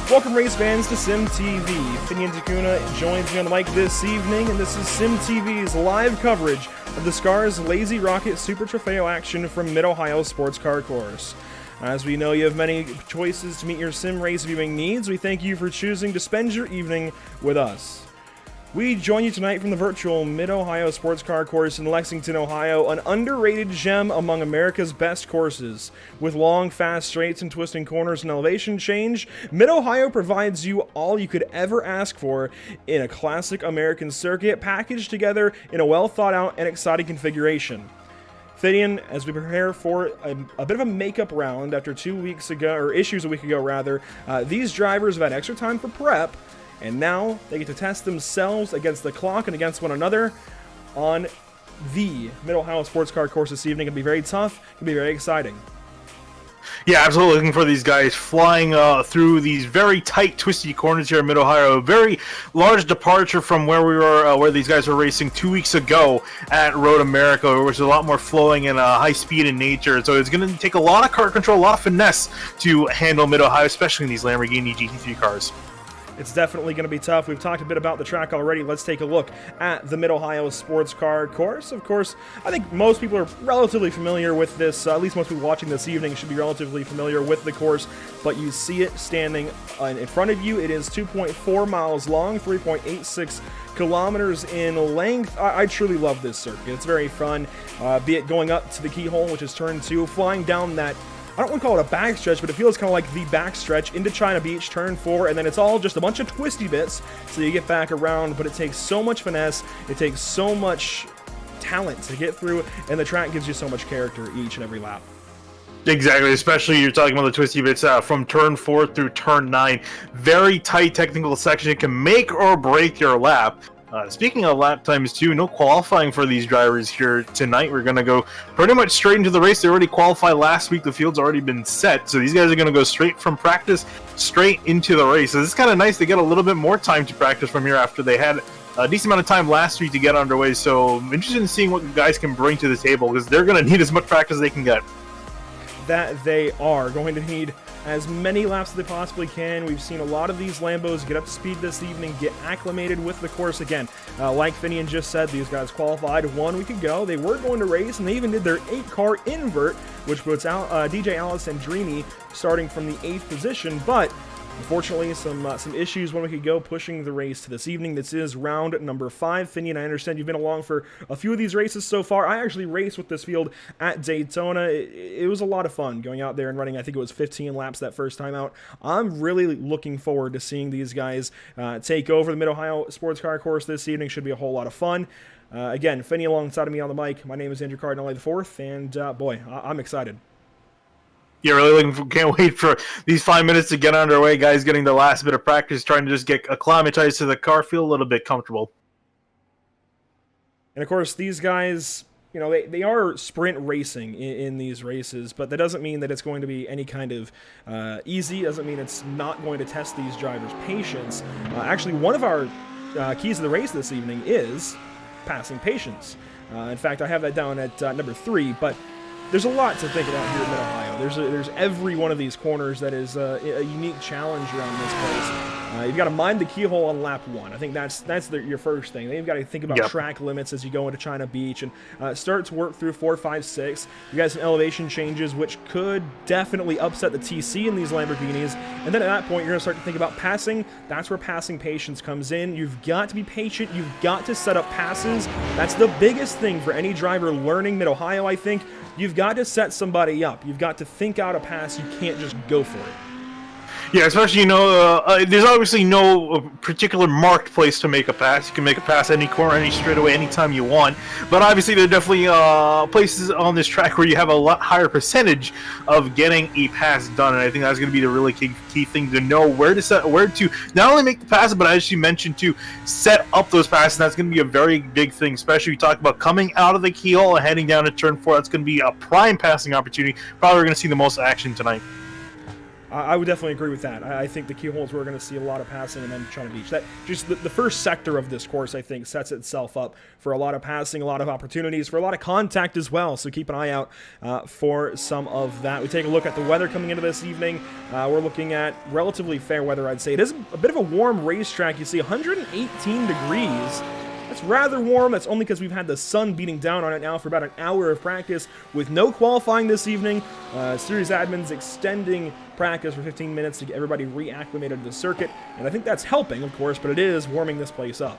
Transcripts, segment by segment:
Welcome, race fans, to Sim TV. Finian Takuna joins me on the mic this evening, and this is Sim TV's live coverage of the SCRS LazyRocket Super Trofeo action from Mid-Ohio Sports Car Course. As we know, you have many choices to meet your sim race viewing needs. We thank you for choosing to spend your evening with us. We join you tonight from the virtual Mid-Ohio Sports Car Course in Lexington, Ohio, an underrated gem among America's best courses. With long, fast straights and twisting corners and elevation change, Mid-Ohio provides you all you could ever ask for in a classic American circuit, packaged together in a well-thought-out and exciting configuration. Finian, as we prepare for a bit of a makeup round after 2 weeks ago, or issues a week ago rather, these drivers have had extra time for prep, and now they get to test themselves against the clock and against one another on the Mid-Ohio Sports Car Course this evening. It'll be very tough. It'll be very exciting. Yeah, absolutely looking for these guys flying through these very tight, twisty corners here in Mid-Ohio. A very large departure from where we were, where these guys were racing 2 weeks ago at Road America, which is a lot more flowing and high speed in nature. So it's going to take a lot of car control, a lot of finesse to handle Mid-Ohio, especially in these Lamborghini GT3 cars. It's definitely going to be tough. We've talked a bit about the track already. Let's take a look at the Mid-Ohio Sports Car Course. Of course, I think most people are relatively familiar with this. At least most people watching this evening should be relatively familiar with the course. But you see it standing in front of you. It is 2.4 miles long, 3.86 kilometers in length. I truly love this circuit. It's very fun, be it going up to the keyhole, which is turn 2, flying down that, I don't want to call it a backstretch, but it feels kind of like the backstretch into China Beach, turn 4, and then it's all just a bunch of twisty bits, so you get back around, but it takes so much finesse, it takes so much talent to get through, and the track gives you so much character each and every lap. Exactly, especially you're talking about the twisty bits from turn 4 through turn 9. Very tight technical section. It can make or break your lap. Speaking of lap times too, no qualifying for these drivers here tonight. We're going to go pretty much straight into the race. They already qualified last week. The field's already been set. So these guys are going to go straight from practice, straight into the race. So this is kind of nice to get a little bit more time to practice from here after they had a decent amount of time last week to get underway. So I'm interested in seeing what the guys can bring to the table, because they're going to need as much practice as they can get. That they are going to need as many laps as they possibly can. We've seen a lot of these Lambos get up to speed this evening, get acclimated with the course again. Like Finian just said, these guys qualified 1 week ago. They were going to race, and they even did their 8-car invert, which puts out DJ Alice and Dreamy starting from the 8th position, but unfortunately, some issues 1 week ago pushing the race to this evening. This is round number 5. Finian, I understand you've been along for a few of these races so far. I actually raced with this field at Daytona. It was a lot of fun going out there and running, I think it was 15 laps that first time out. I'm really looking forward to seeing these guys take over the Mid-Ohio Sports Car Course this evening. Should be a whole lot of fun. Again, Finian alongside of me on the mic. My name is Andrew Cardinale IV, and boy, I'm excited. Yeah, really can't wait for these 5 minutes to get underway. Guys getting the last bit of practice, trying to just get acclimatized to the car, feel a little bit comfortable. And of course, these guys, you know, they are sprint racing in these races, but that doesn't mean that it's going to be any kind of easy. Doesn't mean it's not going to test these drivers' patience. Actually, one of our keys to the race this evening is passing patience. In fact, I have that down at number 3, but there's a lot to think about here in Mid-Ohio. There's every one of these corners that is a unique challenge around this place. You've got to mind the keyhole on lap 1. I think that's your first thing. Then you've got to think about track limits as you go into China Beach and start to work through 4, 5, 6. You got some elevation changes, which could definitely upset the TC in these Lamborghinis. And then at that point, you're going to start to think about passing. That's where passing patience comes in. You've got to be patient. You've got to set up passes. That's the biggest thing for any driver learning Mid-Ohio, I think. You've got to set somebody up. You've got to think out a pass. You can't just go for it. Yeah, especially, you know, there's obviously no particular marked place to make a pass. You can make a pass any corner, any straightaway, anytime you want. But obviously, there are definitely places on this track where you have a lot higher percentage of getting a pass done. And I think that's going to be the really key thing to know where to not only make the passes, but as you mentioned, to set up those passes. And that's going to be a very big thing, especially you talk about coming out of the keyhole and heading down to turn 4. That's going to be a prime passing opportunity. Probably we're going to see the most action tonight. I would definitely agree with that. I think the keyholes we're going to see a lot of passing and then trying to beach. That just the first sector of this course, I think, sets itself up for a lot of passing, a lot of opportunities, for a lot of contact as well. So keep an eye out for some of that. We take a look at the weather coming into this evening. We're looking at relatively fair weather, I'd say. It is a bit of a warm racetrack. You see 118 degrees. That's rather warm. That's only because we've had the sun beating down on it now for about an hour of practice with no qualifying this evening. Series admins extending practice for 15 minutes to get everybody reacclimated to the circuit, and I think that's helping, of course, but it is warming this place up.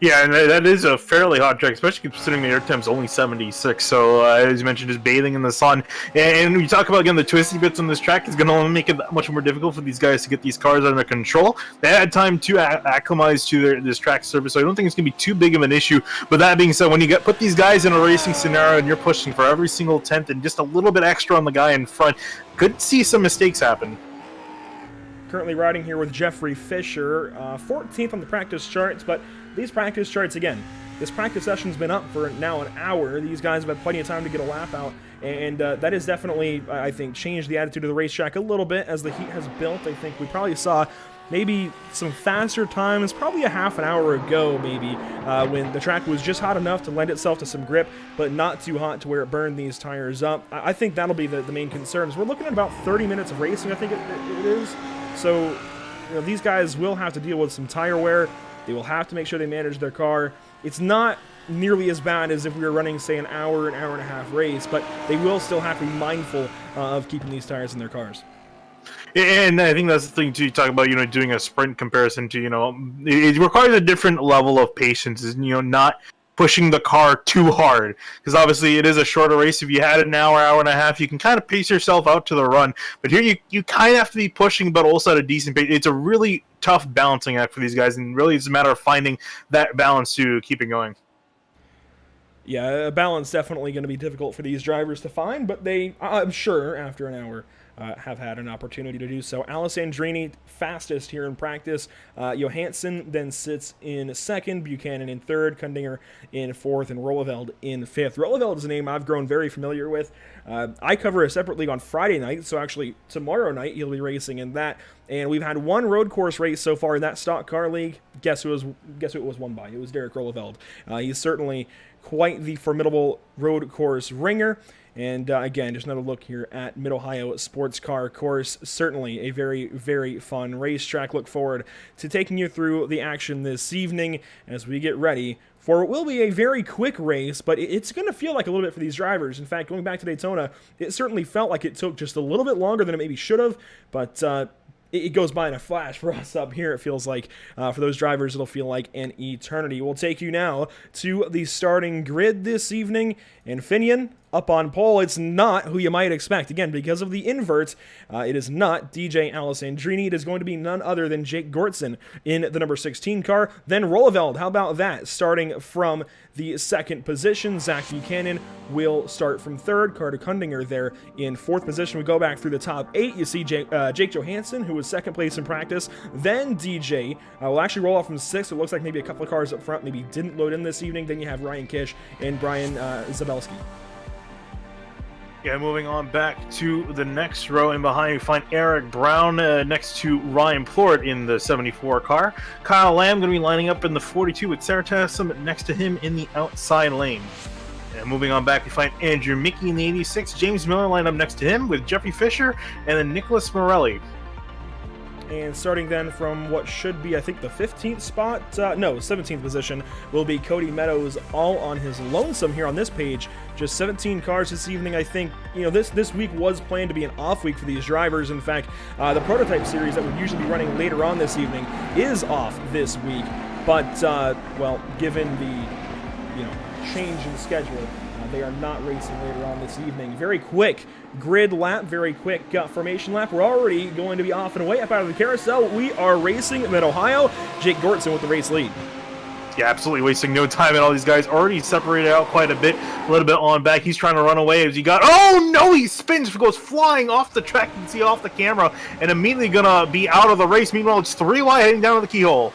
Yeah, and that is a fairly hot track, especially considering the air temp's only 76. So, as you mentioned, just bathing in the sun. And we talk about, again, the twisty bits on this track is going to make it that much more difficult for these guys to get these cars under control. They had time to acclimatize to this track surface, so I don't think it's going to be too big of an issue. But that being said, when you put these guys in a racing scenario and you're pushing for every single tenth and just a little bit extra on the guy in front, could see some mistakes happen. Currently riding here with Jeffrey Fisher, 14th on the practice charts, but these practice charts, again, this practice session's been up for now an hour. These guys have had plenty of time to get a lap out, and that has definitely, I think, changed the attitude of the racetrack a little bit as the heat has built. I think we probably saw maybe some faster times, probably a half an hour ago maybe, when the track was just hot enough to lend itself to some grip, but not too hot to where it burned these tires up. I think that'll be the main concerns. We're looking at about 30 minutes of racing, I think it is. So, you know, these guys will have to deal with some tire wear. They will have to make sure they manage their car. It's not nearly as bad as if we were running, say, an hour and a half race, but they will still have to be mindful of keeping these tires in their cars. And I think that's the thing too. You talk about, doing a sprint comparison to, it requires a different level of patience. Is not pushing the car too hard, because obviously it is a shorter race. If you had an hour and a half, you can kind of pace yourself out to the run. But here you kind of have to be pushing, but also at a decent pace. It's a really tough balancing act for these guys, and really it's a matter of finding that balance to keep it going. Yeah, a balance definitely going to be difficult for these drivers to find, but they, I'm sure, after an hour, have had an opportunity to do so. Alessandrini fastest here in practice. Johansson then sits in second, Buchanan in third, Kundinger in fourth, and Rolleveld in fifth. Rolleveld is a name I've grown very familiar with. I cover a separate league on Friday night, so actually tomorrow night he'll be racing in that. And we've had one road course race so far in that stock car league. Guess who it was won by? It was Derek Rolleveld. He's certainly quite the formidable road course ringer. And again, just another look here at Mid-Ohio Sports Car Course. Certainly a very, very fun racetrack. Look forward to taking you through the action this evening as we get ready for what will be a very quick race, but it's going to feel like a little bit for these drivers. In fact, going back to Daytona, it certainly felt like it took just a little bit longer than it maybe should have, but it goes by in a flash. For us up here, it feels like, for those drivers, it'll feel like an eternity. We'll take you now to the starting grid this evening, and Finian up on pole. It's not who you might expect. Again, because of the inverts, it is not DJ Alessandrini. It is going to be none other than Jake Gortson in the number 16 car. Then Rolleveld, how about that? Starting from the second position. Zach Buchanan will start from third. Carter Kundinger there in fourth position. We go back through the top 8. You see Jake Johansson, who was second place in practice. Then DJ will actually roll off from sixth. It looks like maybe a couple of cars up front maybe didn't load in this evening. Then you have Ryan Kish and Brian Zabelski. Yeah, moving on back to the next row, and behind you find Eric Brown next to Ryan Plort in the 74 car. Kyle Lamb going to be lining up in the 42 with Sarah Tassam next to him in the outside lane. And moving on back, we find Andrew Mickey in the 86. James Miller lined up next to him with Jeffrey Fisher and then Nicholas Morelli. And starting then from what should be, I think, the 15th spot, 17th position, will be Cody Meadows, all on his lonesome here on this page. Just 17 cars this evening. I think, this week was planned to be an off week for these drivers. In fact, the prototype series that would usually be running later on this evening is off this week. But, given the, change in schedule, they are not racing later on this evening. Very quick grid lap, very quick formation lap. We're already going to be off and away up out of the carousel. We are racing Mid-Ohio. Jake Gortson with the race lead. Yeah, absolutely wasting no time, and all these guys already separated out quite a little bit on back. He's trying to run away as he oh no, he spins, goes flying off the track. You can see off the camera, and immediately gonna be out of the race. Meanwhile, it's 3 wide heading down to the keyhole.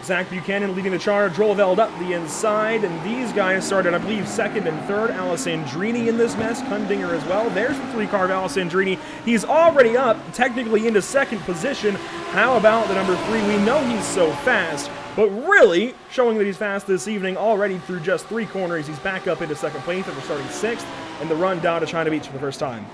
Zach Buchanan leading the charge, Rolleveld up the inside, and these guys started, I believe, second and third. Alessandrini in this mess, Kundinger as well. There's the 3-car of Alessandrini. He's already up, technically into second position. How about the number 3? We know he's so fast, but really showing that he's fast this evening already through just 3 corners. He's back up into second place after starting 6th, and the run down to China Beach for the first time.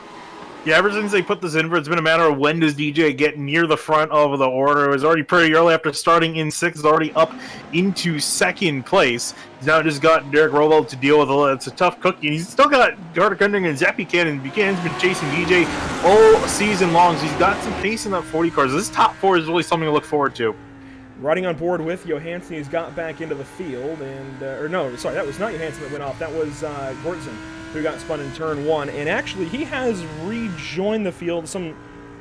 Yeah, ever since they put this in, it's been a matter of when does DJ get near the front of the order. It was already pretty early after starting in 6th. It's already up into 2nd place. He's now just got Derek Rolleveld to deal with. It's a tough cookie. And he's still got Carter Kundinger and Zach Buchanan. Buchanan's been chasing DJ all season long, so he's got some pace in that 40 cars. This top 4 is really something to look forward to. Riding on board with Johansson, he's got back into the field, and that was not Johansson that went off. That was Gortzen, who got spun in turn 1, and actually he has rejoined the field some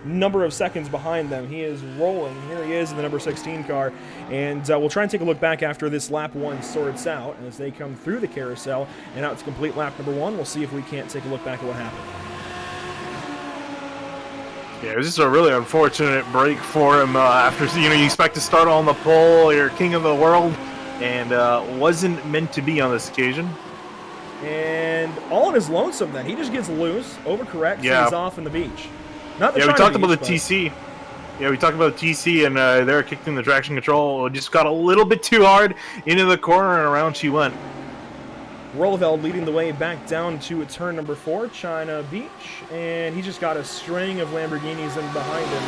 number of seconds behind them. He is rolling. Here he is in the number 16 car, and we'll try and take a look back after this lap 1 sorts out as they come through the carousel and out to complete lap number 1. We'll see if we can't take a look back at what happened. Yeah, it was just a really unfortunate break for him after, you expect to start on the pole, you're king of the world, and wasn't meant to be on this occasion. And all on his lonesome then. He just gets loose, overcorrects, and he's off in the beach. Not the we talked about the but... TC. Yeah, we talked about the TC, and they're kicked in the traction control. Just got a little bit too hard into the corner, and around she went. Rolleveld leading the way back down to turn number 4, China Beach, and he just got a string of Lamborghinis in behind him.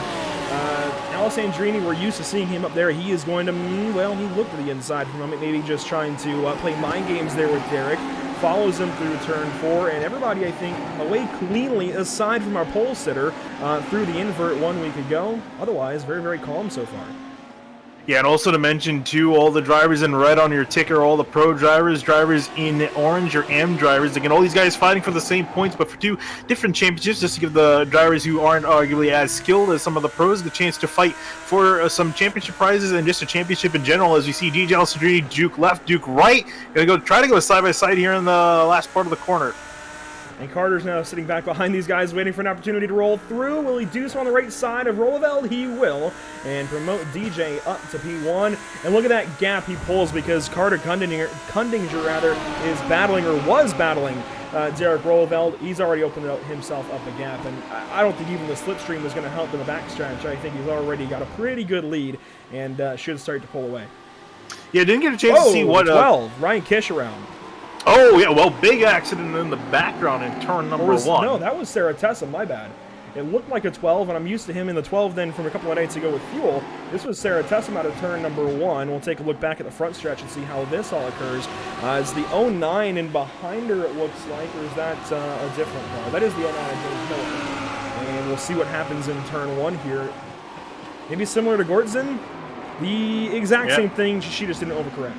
Alessandrini, we're used to seeing him up there. He is going to, he looked to the inside for a moment, maybe just trying to play mind games there with Derek. Follows him through turn 4, and everybody, I think, away cleanly, aside from our pole sitter, through the invert 1 week ago. Otherwise, very, very calm so far. Yeah, and also to mention, too, all the drivers in red on your ticker, all the pro drivers, drivers in orange, your AM drivers. Again, all these guys fighting for the same points, but for 2 different championships, just to give the drivers who aren't arguably as skilled as some of the pros the chance to fight for some championship prizes and just a championship in general. As we see DJ Alessandrini, Duke left, Duke right. Gonna try to go side-by-side here in the last part of the corner. And Carter's now sitting back behind these guys, waiting for an opportunity to roll through. Will he do so on the right side of Rolleveld? He will. And promote DJ up to P1. And look at that gap he pulls because Carter Kundinger is battling, or was battling, Derek Rolleveld. He's already opened himself up a gap. And I don't think even the slipstream is going to help in the backstretch. I think he's already got a pretty good lead and should start to pull away. Yeah, didn't get a chance to see what... 12, Ryan Kish around. Oh, yeah, well, big accident in the background in turn number 1. No, that was Sarah Tessa, my bad. It looked like a 12, and I'm used to him in the 12 then from a couple of nights ago with Fuel. This was Sarah Tessa out of turn number 1. We'll take a look back at the front stretch and see how this all occurs. It's the 09 and behind her, it looks like, or is that a different car? That is the 09 and we'll see what happens in turn 1 here. Maybe similar to Gortzen? The exact same thing, she just didn't overcorrect.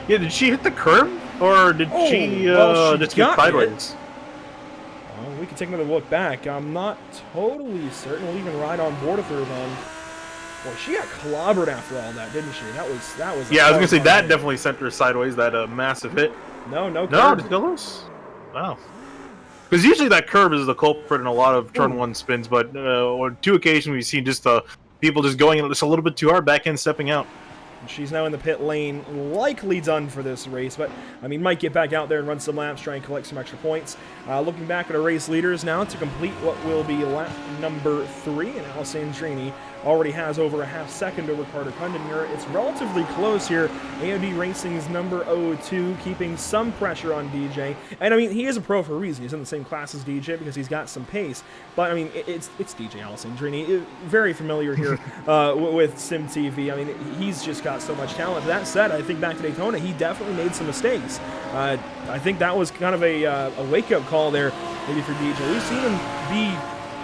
Yeah, did she hit the curb? Or did she just get sideways? Well, we can take another look back. I'm not totally certain. We'll even ride on board with her then. Boy, she got clobbered after all that, didn't she? That was. Yeah, I was gonna say that definitely sent her sideways. That massive hit. No curb. No, did it go loose? Wow. Because usually that curb is the culprit in a lot of turn 1 spins, but on 2 occasions we've seen just people just going just a little bit too hard, back end stepping out. She's now in the pit lane, likely done for this race, but, I mean, might get back out there and run some laps, try and collect some extra points. Looking back at our race leaders now to complete what will be lap number 3, and Alessandrini already has over a half second over Carter Kundinger. It's relatively close here. AOD Racing's number 02 keeping some pressure on DJ. And, I mean, he is a pro for a reason. He's in the same class as DJ because he's got some pace. But, I mean, it's DJ Alessandrini. Very familiar here with Sim TV. I mean, he's just got so much talent. That said, I think back to Daytona, he definitely made some mistakes. I think that was kind of a wake-up call there, maybe for DJ. We've seen him be,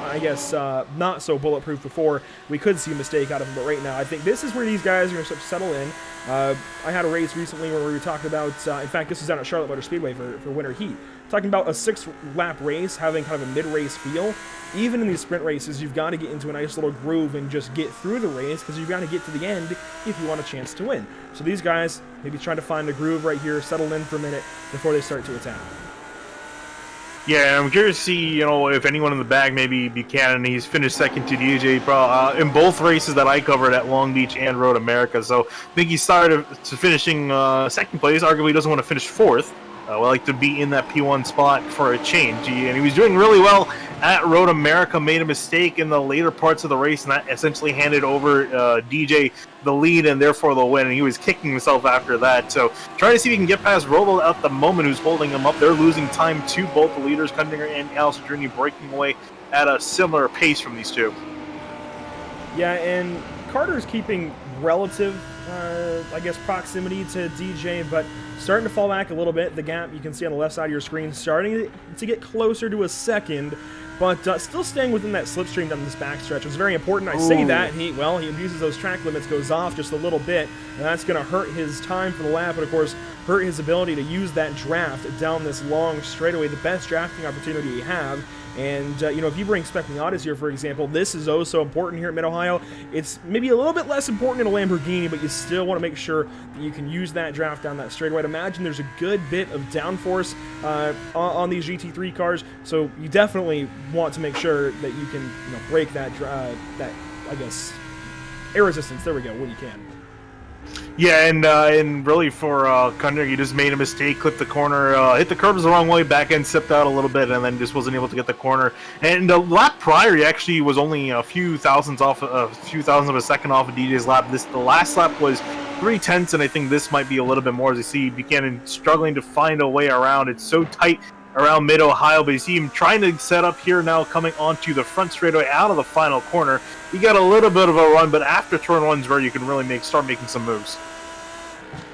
I guess, not so bulletproof before. We could see a mistake out of him, but right now, I think this is where these guys are going to start to settle in. I had a race recently where we were talking about, in fact, this was down at Charlotte Motor Speedway for Winter Heat, talking about a 6-lap race having kind of a mid-race feel. Even in these sprint races, you've got to get into a nice little groove and just get through the race because you've got to get to the end if you want a chance to win. So these guys maybe trying to find a groove right here, settle in for a minute before they start to attack. Yeah, I'm curious to see, if anyone in the bag, maybe Buchanan, he's finished second to DJ in both races that I covered at Long Beach and Road America. So I think he started to finishing second place. Arguably, he doesn't want to finish fourth. We like to be in that P1 spot for a change. And he was doing really well at Road America, made a mistake in the later parts of the race, and that essentially handed over DJ the lead and therefore the win. And he was kicking himself after that. So trying to see if he can get past Robo at the moment, who's holding him up. They're losing time to both the leaders, Kundinger and Alcindrini, breaking away at a similar pace from these two. Yeah, and Carter's keeping relative, I guess, proximity to DJ, but starting to fall back a little bit. The gap you can see on the left side of your screen starting to get closer to a second, but still staying within that slipstream down this backstretch was very important. I say that, he abuses those track limits, goes off just a little bit, and that's going to hurt his time for the lap, and of course, hurt his ability to use that draft down this long straightaway, the best drafting opportunity you have. And, if you bring Spec Miatas here, for example, this is oh so important here at Mid-Ohio. It's maybe a little bit less important in a Lamborghini, but you still want to make sure that you can use that draft down that straightaway. I'd imagine there's a good bit of downforce on these GT3 cars, so you definitely want to make sure that you can break that, I guess, air resistance. There we go, when you can. Yeah, and really for Kundinger, he just made a mistake, clipped the corner, hit the curbs the wrong way, back end stepped out a little bit, and then just wasn't able to get the corner. And the lap prior, he actually was only a few thousandths of a second off of DJ's lap. The last lap was 3/10, and I think this might be a little bit more, as you see Buchanan struggling to find a way around. It's so tight around Mid-Ohio, but you see him trying to set up here now, coming onto the front straightaway out of the final corner. He got a little bit of a run, but after turn one's where you can really start making some moves.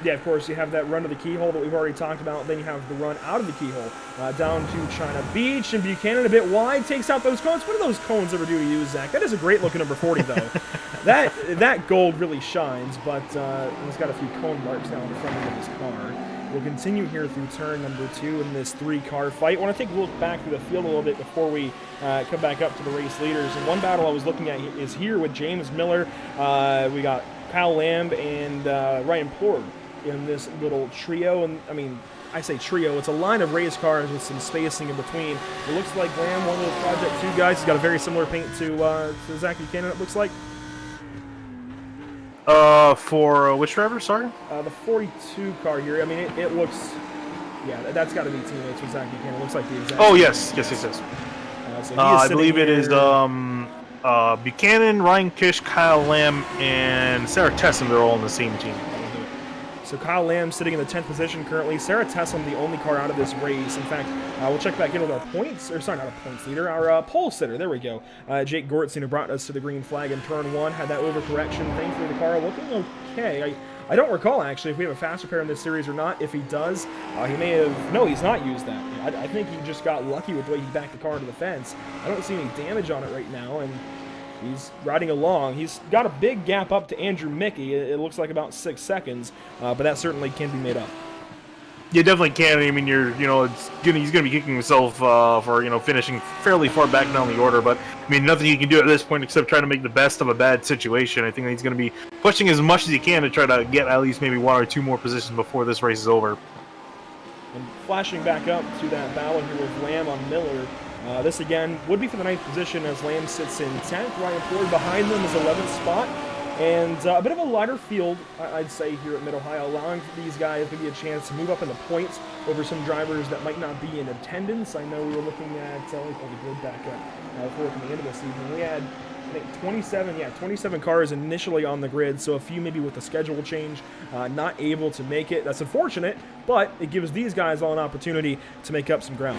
Yeah, of course, you have that run to the keyhole that we've already talked about. Then you have the run out of the keyhole down to China Beach, and Buchanan a bit wide takes out those cones. What do those cones ever do to you, Zach? That is a great looking number 40, though. that gold really shines, but it's got a few cone marks now on the front end of his car. We'll continue here through turn number 2 in this 3-car fight. I want to take a look back through the field a little bit before we come back up to the race leaders. And one battle I was looking at is here with James Miller. We got Kyle Lamb and Ryan Plord in this little trio. And I mean, I say trio, it's a line of race cars with some spacing in between. It looks like Lamb, one of those Project 2 guys. He's got a very similar paint to Zach Buchanan, it looks like. For which driver, sorry? The 42 car here. I mean, it looks, yeah, that's got to be teammates with Zach Buchanan. It looks like the exact. Oh, yes. So I believe it is Buchanan, Ryan Kish, Kyle Lamb, and Sarah Tessam. They're all on the same team. So Kyle Lamb sitting in the 10th position currently. Sarah Tessam, the only car out of this race. In fact, we'll check back in with our points, or sorry, not a points leader, our pole sitter. There we go. Jake Gortzen, who brought us to the green flag in turn 1, had that overcorrection. Thankfully, the car looking okay. I don't recall, actually, if we have a fast repair in this series or not. If he does, he may have... No, he's not used that. I think he just got lucky with the way he backed the car into the fence. I don't see any damage on it right now, and he's riding along. He's got a big gap up to Andrew Mickey. It looks like about 6 seconds, but that certainly can be made up. You definitely can. I mean, he's gonna be kicking himself for finishing fairly far back down the order. But I mean, nothing he can do at this point except try to make the best of a bad situation. I think he's gonna be pushing as much as he can to try to get at least maybe 1 or 2 more positions before this race is over. And flashing back up to that battle here with Lamb on Miller. This again would be for the 9th position as Lamb sits in 10th. Ryan Ford behind them is 11th spot. And a bit of a lighter field, I'd say, here at Mid-Ohio, allowing for these guys maybe a chance to move up in the points over some drivers that might not be in attendance. I know we were looking at, let me pull the grid back up before coming into this evening. We had, I think, 27 cars initially on the grid, so a few maybe with the schedule change, not able to make it. That's unfortunate, but it gives these guys all an opportunity to make up some ground.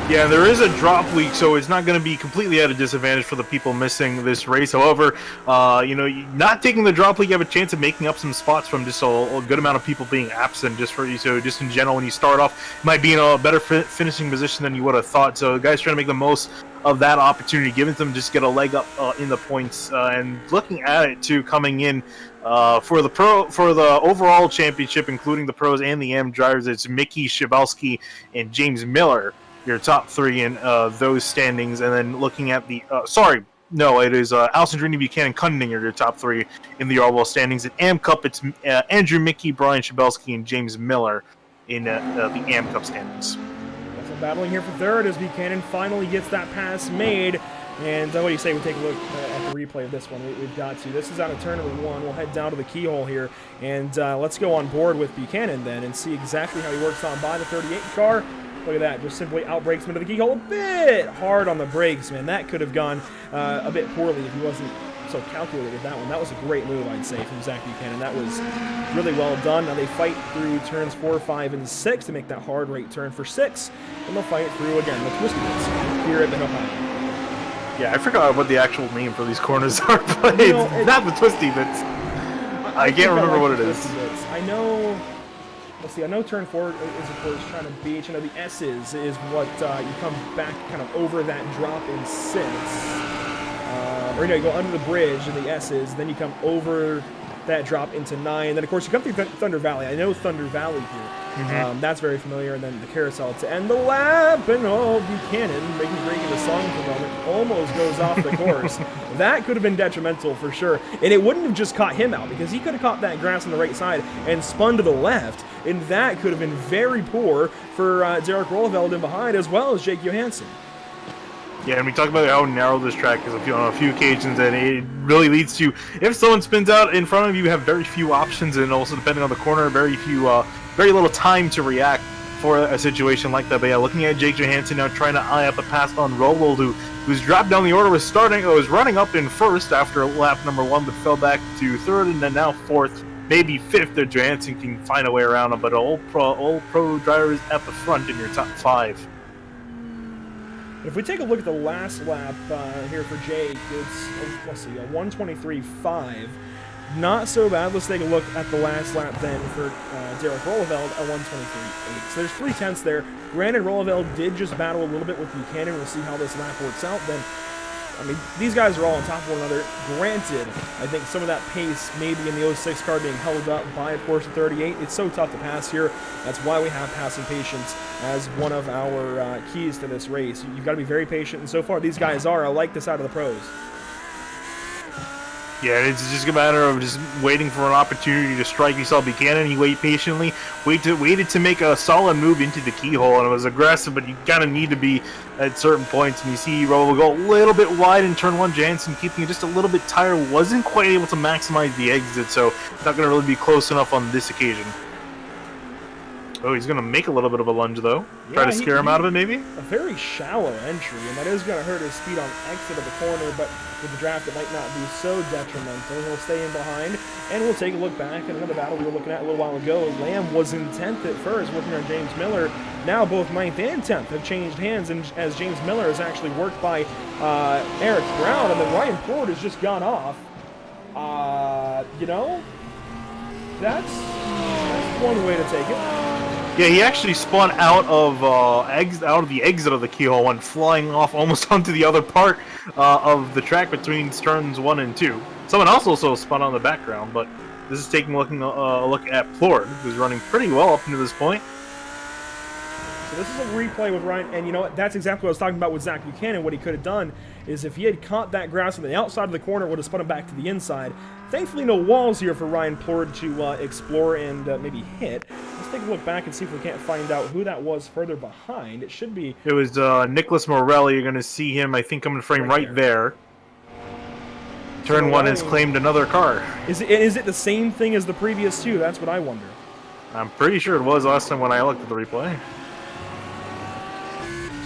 Yeah, there is a drop week, so it's not going to be completely at a disadvantage for the people missing this race. However, not taking the drop week, you have a chance of making up some spots from just a good amount of people being absent. Just in general, when you start off, you might be in a better finishing position than you would have thought. So, guys trying to make the most of that opportunity, giving them just get a leg up in the points, and looking at it too, coming in for the overall championship, including the pros and the AM drivers. It's Mickey Shabalski and James Miller, your top 3 in those standings. And then looking at the it is Alcindrini, Buchanan, Kundinger, your top 3 in the Arwell standings. At AM Cup, it's Andrew Mickey, Brian Shabalski, and James Miller in the AM Cup standings. That's battling here for third as Buchanan finally gets that pass made. And what do you say we take a look at the replay of this one? We've got to. This is out of turn number 1. We'll head down to the keyhole here. And let's go on board with Buchanan then and see exactly how he works on by the 38 car. Look at that. Just simply outbrakes him into the keyhole. A bit hard on the brakes, man. That could have gone a bit poorly if he wasn't so calculated with that one. That was a great move, I'd say, from Zach Buchanan. That was really well done. Now they fight through turns 4, 5, and 6 to make that hard right turn for 6. And they'll fight through, again, the twisty bits here at Mid-Ohio. Yeah, I forgot what the actual name for these corners are, but you know, it's not the twisty bits. I can't remember what it is. I know. Let's see. I know turn 4 is of course trying to beach. I know the S's is what you come back kind of over that drop in 6. Or you go under the bridge in the S's, then you come over that drop into 9. Then of course you come through Thunder Valley. I know Thunder Valley here. That's very familiar. And then the carousel to end the lap. And Buchanan, making Greg the song for a moment, almost goes off the course. That could have been detrimental for sure. And it wouldn't have just caught him out because he could have caught that grass on the right side and spun to the left. And that could have been very poor for Derek Rolleveld in behind as well as Jake Johansson. Yeah, and we talk about how narrow this track is on a few occasions, and it really leads to, if someone spins out in front of you, you have very few options, and also depending on the corner, very little time to react for a situation like that. But yeah, looking at Jake Johansson now trying to eye up a pass on Rowold, who's dropped down the order, was running up in first after lap number 1, but fell back to third, and then now fourth, maybe fifth. That Johansson can find a way around him, but all pro drivers at the front in your top 5. If we take a look at the last lap here for Jake, it's, let's see, a 1:23.5. Not so bad. Let's take a look at the last lap then for Derek Rolleveld at 1:23.8. So there's 3/10 there. Granted, Rolleveld did just battle a little bit with Buchanan. We'll see how this lap works out then. I mean, these guys are all on top of one another. Granted, I think some of that pace maybe in the 06 car being held up by, of course, the 38. It's so tough to pass here. That's why we have passing patience as one of our keys to this race. You've got to be very patient, and so far these guys are. I like this out of the pros. Yeah, it's just a matter of just waiting for an opportunity to strike. You saw Buchanan, he waited patiently, waited to make a solid move into the keyhole, and it was aggressive, but you kind of need to be at certain points. And you see Robo go a little bit wide in turn 1. Jansen keeping it just a little bit tighter, wasn't quite able to maximize the exit, so not going to really be close enough on this occasion. Oh, he's going to make a little bit of a lunge, though. Yeah, try to scare him out of it, maybe? A very shallow entry, and that is going to hurt his speed on exit of the corner, but with the draft, it might not be so detrimental. He'll stay in behind, and we'll take a look back at another battle we were looking at a little while ago. Lamb was in 10th at first, working on James Miller. Now both 9th and 10th have changed hands, and as James Miller is actually worked by Eric Brown, and then Ryan Ford has just gone off. You know, that's one way to take it. Yeah, he actually spun out of the exit of the keyhole, went flying off almost onto the other part of the track between turns 1 and 2. Someone else also spun on the background, but this is taking a look at Plord, who's running pretty well up to this point. So this is a replay with Ryan, and you know what? That's exactly what I was talking about with Zach Buchanan. What he could have done is if he had caught that grass on the outside of the corner, would have spun him back to the inside. Thankfully, no walls here for Ryan Plord to explore and maybe hit. Let's take a look back and see if we can't find out who that was further behind. It should be... It was Nicholas Morelli. You're going to see him, I think, coming frame right there. Turn 1 has claimed another car. Is it the same thing as the previous two? That's what I wonder. I'm pretty sure it was last time when I looked at the replay.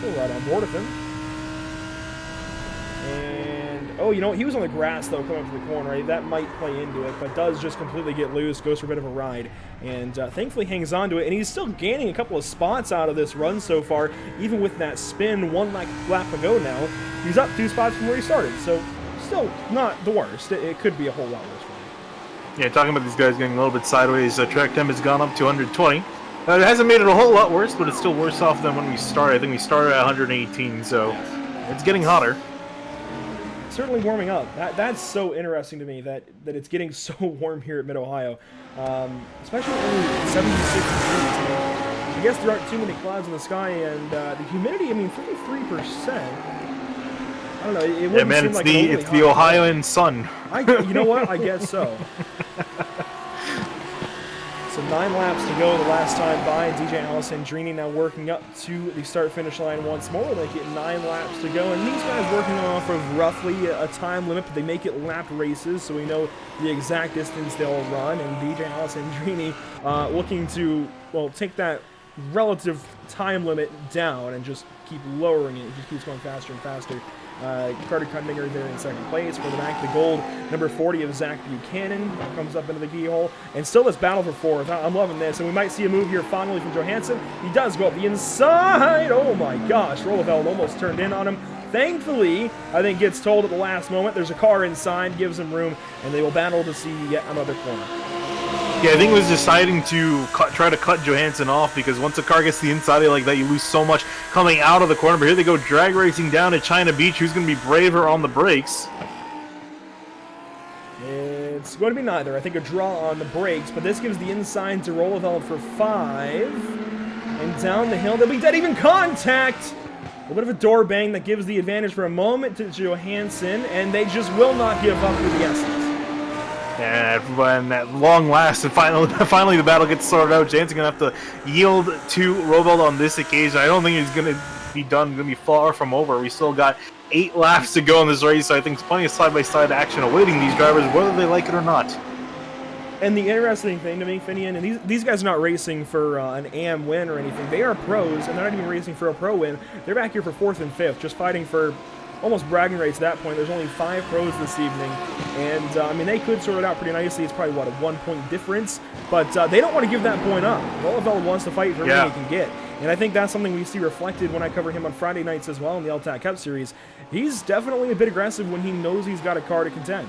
So right on board with him. And, oh, you know what? He was on the grass, though, coming from the corner. Right? That might play into it, but does just completely get loose, goes for a bit of a ride, and thankfully hangs on to it. And he's still gaining a couple of spots out of this run so far, even with that spin 1 lap ago now. He's up 2 spots from where he started, so still not the worst. It could be a whole lot worse for him. Yeah, talking about these guys getting a little bit sideways, track time has gone up to 120. It hasn't made it a whole lot worse, but it's still worse off than when we started. I think we started at 118, so it's getting hotter. Certainly warming up. That's so interesting to me that it's getting so warm here at Mid-Ohio, especially only 76 degrees. I guess there aren't too many clouds in the sky, and the humidity, I mean, 53%. I don't know. It wouldn't seem like it's the Ohioan sun. You know what? I guess so. So 9 laps to go the last time by. DJ Alessandrini now working up to the start-finish line once more. They get 9 laps to go, and these guys working off of roughly a time limit, but they make it lap races, so we know the exact distance they'll run. And DJ Alessandrini looking to, well, take that relative time limit down and just keep lowering it. It just keeps going faster and faster. Carter Cundinger there in second place. For the back, the gold, number 40 of Zach Buchanan comes up into the keyhole. And still this battle for fourth. I'm loving this. And we might see a move here finally from Johansson. He does go up the inside. Oh my gosh. Rolleveld almost turned in on him. Thankfully, I think gets told at the last moment. There's a car inside, gives him room, and they will battle to see yet another corner. Yeah, I think it was deciding to try to cut Johansson off, because once a car gets to the inside like that, you lose so much coming out of the corner. But here they go drag racing down at China Beach. Who's going to be braver on the brakes? It's going to be neither. I think a draw on the brakes, but this gives the inside to Rolleveld for 5. And down the hill, they'll be dead even contact. A little bit of a door bang that gives the advantage for a moment to Johansson, and they just will not give up with the essence. And when at long last, and finally the battle gets sorted out, Jansen's going to have to yield to Rolleveld on this occasion. I don't think he's going to be done, going to be far from over. We still got 8 laps to go in this race, so I think there's plenty of side-by-side action awaiting these drivers, whether they like it or not. And the interesting thing to me, Finian, and these guys are not racing for an AM win or anything. They are pros, and they're not even racing for a pro win. They're back here for 4th and 5th, just fighting for almost bragging rights at that point. There's only 5 pros this evening, and I mean, they could sort it out pretty nicely. It's probably, what, a 1-point difference, but they don't want to give that point up. Rolleveld wants to fight for everything he can get, and I think that's something we see reflected when I cover him on Friday nights as well in the LTAC Cup Series. He's definitely a bit aggressive when he knows he's got a car to contend.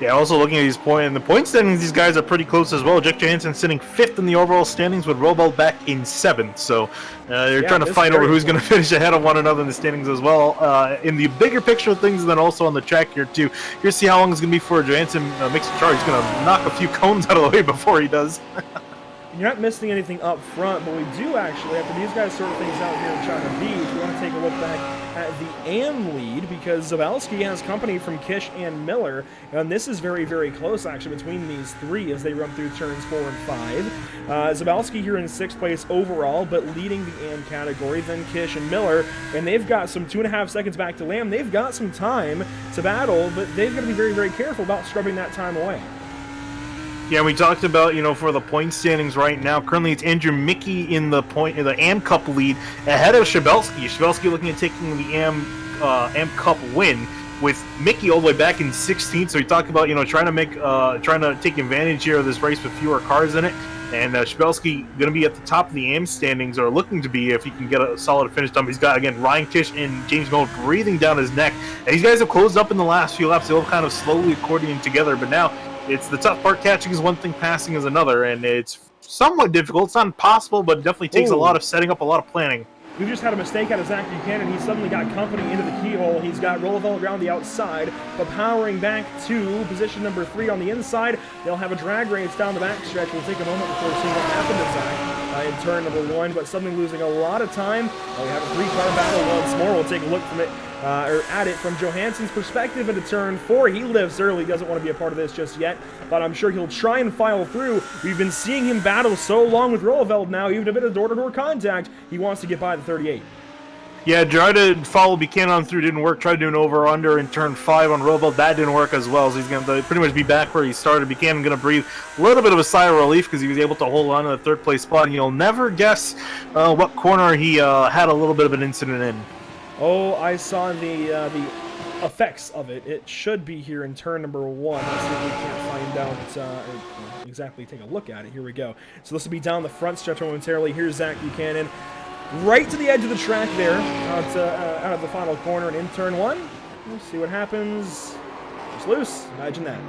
Yeah, also looking at these in the point standings, these guys are pretty close as well. Jack Johansson sitting 5th in the overall standings with Rolleveld back in 7th. So they're trying to fight over who's going to finish ahead of one another in the standings as well. In the bigger picture of things, and then also on the track here too. Here's see how long it's going to be before Johansson makes a charge. He's going to knock a few cones out of the way before he does. You're not missing anything up front, but we do actually, after these guys sort things out here in China Beach, we want to take a look back at the AM lead, because Zawalski has company from Kish and Miller, and this is very, very close actually between these 3 as they run through turns 4 and 5. Zawalski here in 6th place overall, but leading the AM category, then Kish and Miller, and they've got some 2.5 seconds back to Lamb. They've got some time to battle, but they've got to be very, very careful about scrubbing that time away. Yeah, we talked about, for the point standings right now. Currently, it's Andrew Mickey in the AM Cup lead ahead of Shabelski. Shabelski looking at taking the AM Cup win, with Mickey all the way back in 16th. So we talked about, trying to take advantage here of this race with fewer cars in it. And Shabelski going to be at the top of the AM standings, or looking to be, if he can get a solid finish done. He's got, again, Ryan Kish and James Moe breathing down his neck. And these guys have closed up in the last few laps. They all kind of slowly accordioning together, but now it's the tough part. Catching is one thing, passing is another, and it's somewhat difficult. It's not impossible, but it definitely takes a lot of setting up, a lot of planning. We've just had a mistake out of Zach Buchanan. He suddenly got company into the keyhole. He's got Rolleveld around the outside, but powering back to position number 3 on the inside. They'll have a drag race down the backstretch. We'll take a moment before seeing what happened to Zach in turn number 1, but suddenly losing a lot of time. We have a 3-car battle once more. We'll take a look from it. Or at it from Johansson's perspective into turn 4. He lives early, doesn't want to be a part of this just yet, but I'm sure he'll try and file through. We've been seeing him battle so long with Rolleveld now, even a bit of door-to-door contact. He wants to get by the 38. Yeah, tried to follow Buchanan on through, didn't work. Tried to do an over-under in turn 5 on Rolleveld. That didn't work as well, so he's going to pretty much be back where he started. Buchanan going to breathe a little bit of a sigh of relief because he was able to hold on to the 3rd place spot. And you'll never guess what corner he had a little bit of an incident in. Oh, I saw the effects of it. It should be here in turn number 1. Let's see if we can't find out or exactly take a look at it. Here we go. So this will be down the front stretch momentarily. Here's Zach Buchanan. Right to the edge of the track there, out of the final corner and in turn 1. Let's see what happens. It's loose. Imagine that.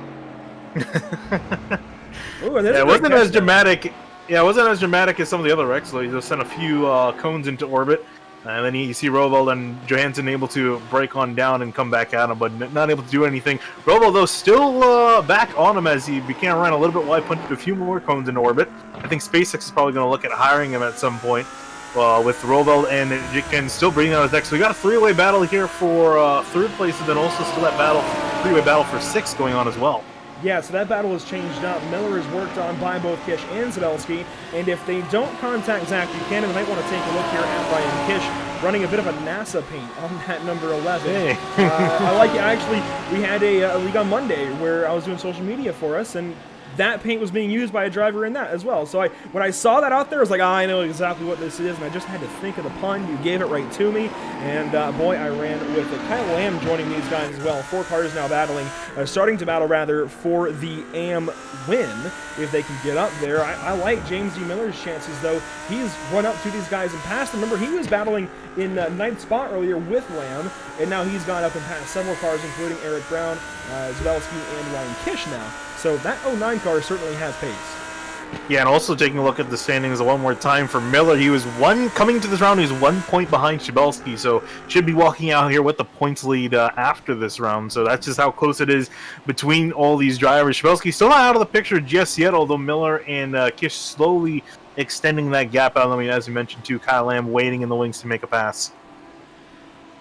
Ooh, and it wasn't as dramatic. Yeah, it wasn't as dramatic as some of the other wrecks. So he just sent a few cones into orbit. And then you see Rolleveld and Johansson able to break on down and come back at him, but not able to do anything. Rolleveld, though, still back on him as he Buchanan ran a little bit wide, punted a few more cones into orbit. I think SpaceX is probably going to look at hiring him at some point. With Rolleveld and Buchanan still breathing on his neck. So we got a 3-way battle here for 3rd place, and then also still that 3-way battle for 6th going on as well. Yeah, so that battle has changed up. Miller is worked on by both Kish and Zabelski, and if they don't contact Zach Buchanan, they might want to take a look here at Ryan Kish running a bit of a NASA paint on that number 11. Hey. I like it. Actually, we had a league on Monday where I was doing social media for us, and that paint was being used by a driver in that as well. So when I saw that out there, I was like, I know exactly what this is, and I just had to think of the pun. You gave it right to me, and boy, I ran with it. Kyle Lamb joining these guys as well. 4 cars now battling, starting to battle rather for the AM win if they can get up there. I like James D. Miller's chances, though. He's run up to these guys and passed them. Remember, he was battling in 9th spot earlier with Lamb, and now he's gone up and passed several cars, including Eric Brown, Zabelski, and Ryan Kish now. So that 09 car certainly has pace. Yeah, and also taking a look at the standings one more time for Miller, he was coming to this round, he was 1 point behind Zabelski, so should be walking out here with the points lead after this round. So that's just how close it is between all these drivers. Zabelski still not out of the picture just yet, although Miller and Kish slowly extending that gap out. I mean, as you mentioned too, Kyle Lamb waiting in the wings to make a pass.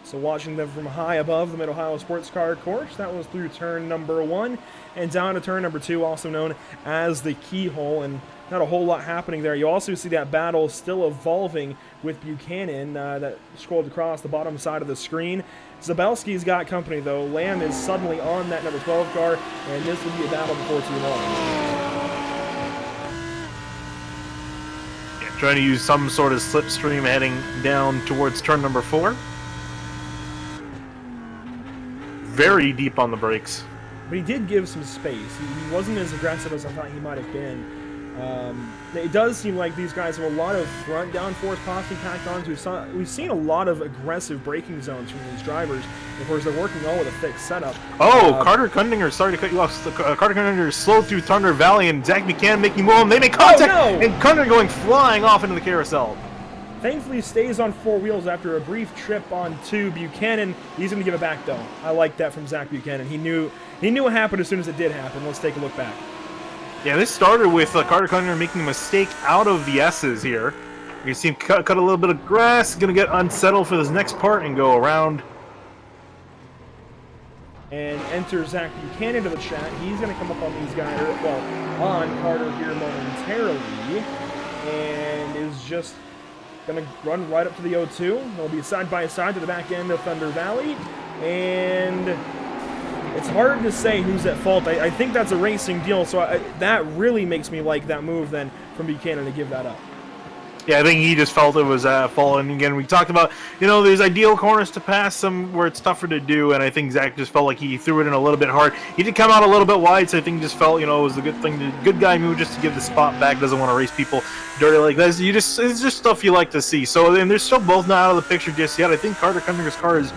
So watching them from high above the Mid-Ohio Sports Car course, that was through turn number 1 and down to turn number 2, also known as the keyhole, and not a whole lot happening there. You also see that battle still evolving with Buchanan that scrolled across the bottom side of the screen. Zabelski's got company, though. Lamb is suddenly on that number 12 car, and this will be a battle before too long. Yeah, trying to use some sort of slipstream heading down towards turn number 4. Very deep on the brakes. But he did give some space. He wasn't as aggressive as I thought he might have been. It does seem like these guys have a lot of front downforce possibly packed on. We've seen a lot of aggressive braking zones from these drivers. Of course, they're working all with a fixed setup. Oh, Carter Kundinger, sorry to cut you off. Carter Kundinger slowed through Thunder Valley, and Zach Buchanan making move. They make contact, oh, no! And Kundinger going flying off into the carousel. Thankfully, stays on 4 wheels after a brief trip on 2. Buchanan, he's going to give it back, though. I like that from Zach Buchanan. He knew what happened as soon as it did happen. Let's take a look back. Yeah, this started with Carter Kundinger making a mistake out of the S's here. You see him cut a little bit of grass. Going to get unsettled for this next part and go around. And enter Zach Buchanan to the chat. He's going to come up on these guys, on Carter here momentarily, and is just going to run right up to the O2. They'll be side by side to the back end of Thunder Valley. And it's hard to say who's at fault. I think that's a racing deal, so that really makes me like that move then from Buchanan to give that up. Yeah, I think he just felt it was at fault. And again, we talked about, there's ideal corners to pass, some where it's tougher to do, and I think Zach just felt like he threw it in a little bit hard. He did come out a little bit wide, so I think he just felt, it was a good guy move just to give the spot back. Doesn't want to race people dirty like that. It's just stuff you like to see. So then they're still both not out of the picture just yet. I think Carter Kunninger's car is